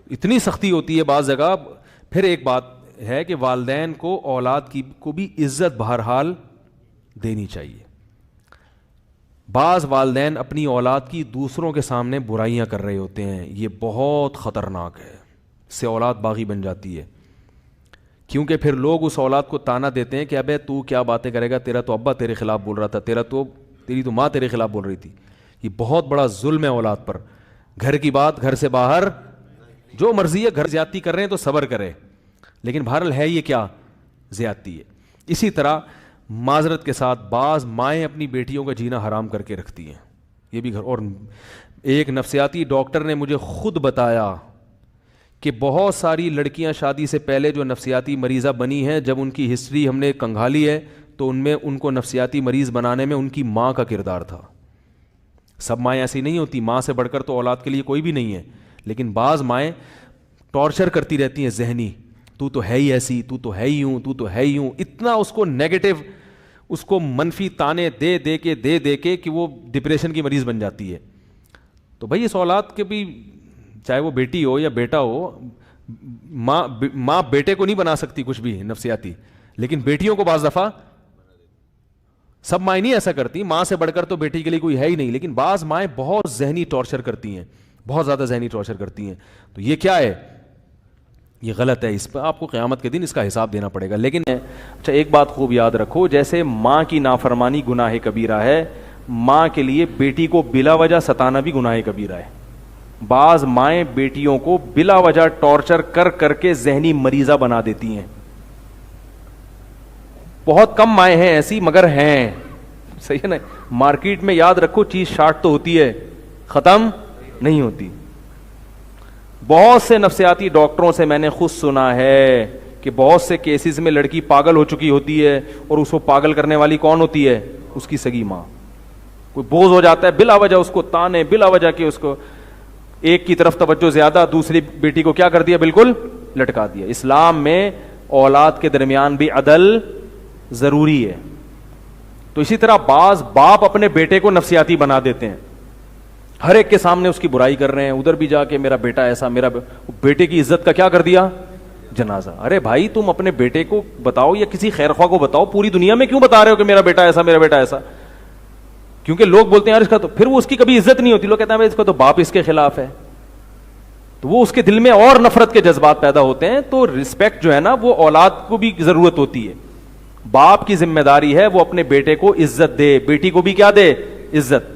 اتنی سختی ہوتی ہے بعض جگہ. پھر ایک بات ہے کہ والدین کو اولاد کی کو بھی عزت بہرحال دینی چاہیے. بعض والدین اپنی اولاد کی دوسروں کے سامنے برائیاں کر رہے ہوتے ہیں, یہ بہت خطرناک ہے, اس سے اولاد باغی بن جاتی ہے. کیونکہ پھر لوگ اس اولاد کو تانا دیتے ہیں کہ ابے تو کیا باتیں کرے گا, تیرا تو ابا تیرے خلاف بول رہا تھا, تیری تو ماں تیرے خلاف بول رہی تھی. یہ بہت بڑا ظلم ہے اولاد پر. گھر کی بات گھر سے باہر, جو مرضی ہے, گھر زیادتی کر رہے ہیں تو صبر کرے, لیکن بہرحال ہے یہ کیا زیادتی ہے. اسی طرح معذرت کے ساتھ بعض مائیں اپنی بیٹیوں کا جینا حرام کر کے رکھتی ہیں, یہ بھی گھر. اور ایک نفسیاتی ڈاکٹر نے مجھے خود بتایا کہ بہت ساری لڑکیاں شادی سے پہلے جو نفسیاتی مریضہ بنی ہیں, جب ان کی ہسٹری ہم نے کنگھالی ہے تو ان میں ان کو نفسیاتی مریض بنانے میں ان کی ماں کا کردار تھا. سب مائیں ایسی نہیں ہوتی, ماں سے بڑھ کر تو اولاد کے لیے کوئی بھی نہیں ہے, لیکن بعض مائیں ٹارچر کرتی رہتی ہیں ذہنی, تو تو ہے ہی ایسی, تو تو ہے ہی یوں, تو تو ہے ہی یوں, اتنا اس کو نیگیٹو, اس کو منفی تانے دے دے کے کہ وہ ڈپریشن کی مریض بن جاتی ہے. تو بھائی اس اولاد کے بھی, چاہے وہ بیٹی ہو یا بیٹا ہو, ماں بیٹے کو نہیں بنا سکتی کچھ بھی نفسیاتی, لیکن بیٹیوں کو بعض دفعہ, سب مائیں نہیں ایسا کرتی, ماں سے بڑھ کر تو بیٹی کے لیے کوئی ہے ہی نہیں, لیکن بعض مائیں بہت ذہنی ٹارچر کرتی ہیں, بہت زیادہ ذہنی ٹارچر کرتی ہیں. تو یہ کیا ہے, یہ غلط ہے, اس پہ آپ کو قیامت کے دن اس کا حساب دینا پڑے گا. لیکن اچھا ایک بات خوب یاد رکھو, جیسے ماں کی نافرمانی گناہ کبیرہ ہے, ماں کے لیے بیٹی کو بلا وجہ ستانا بھی گناہ کبیرہ ہے. بعض مائیں بیٹیوں کو بلا وجہ ٹارچر کر کے ذہنی مریضہ بنا دیتی ہیں. بہت کم مائیں ہیں ایسی, مگر ہیں, صحیح ہے نا. مارکیٹ میں یاد رکھو چیز شارٹ تو ہوتی ہے, ختم نہیں ہوتی. بہت سے نفسیاتی ڈاکٹروں سے میں نے خود سنا ہے کہ بہت سے کیسز میں لڑکی پاگل ہو چکی ہوتی ہے, اور اس کو پاگل کرنے والی کون ہوتی ہے, اس کی سگی ماں. کوئی بوجھ ہو جاتا ہے بلا وجہ, اس کو تانے بلا وجہ کہ اس کو ایک کی طرف توجہ زیادہ, دوسری بیٹی کو کیا کر دیا, بالکل لٹکا دیا. اسلام میں اولاد کے درمیان بھی عدل ضروری ہے. تو اسی طرح بعض باپ اپنے بیٹے کو نفسیاتی بنا دیتے ہیں, ہر ایک کے سامنے اس کی برائی کر رہے ہیں, ادھر بھی جا کے میرا بیٹا ایسا, میرا بیٹے کی عزت کا کیا کر دیا, جنازہ. ارے بھائی تم اپنے بیٹے کو بتاؤ یا کسی خیر خواہ کو بتاؤ, پوری دنیا میں کیوں بتا رہے ہو کہ میرا بیٹا ایسا, میرا بیٹا ایسا. کیونکہ لوگ بولتے ہیں یار اس کا تو, پھر وہ اس کی کبھی عزت نہیں ہوتی, لوگ کہتے ہیں اس کا تو باپ اس کے خلاف ہے, تو وہ اس کے دل میں اور نفرت کے جذبات پیدا ہوتے ہیں. تو رسپیکٹ جو ہے نا وہ اولاد کو بھی ضرورت ہوتی ہے. باپ کی ذمہ داری ہے وہ اپنے بیٹے کو عزت دے, بیٹی کو بھی کیا دے, عزت.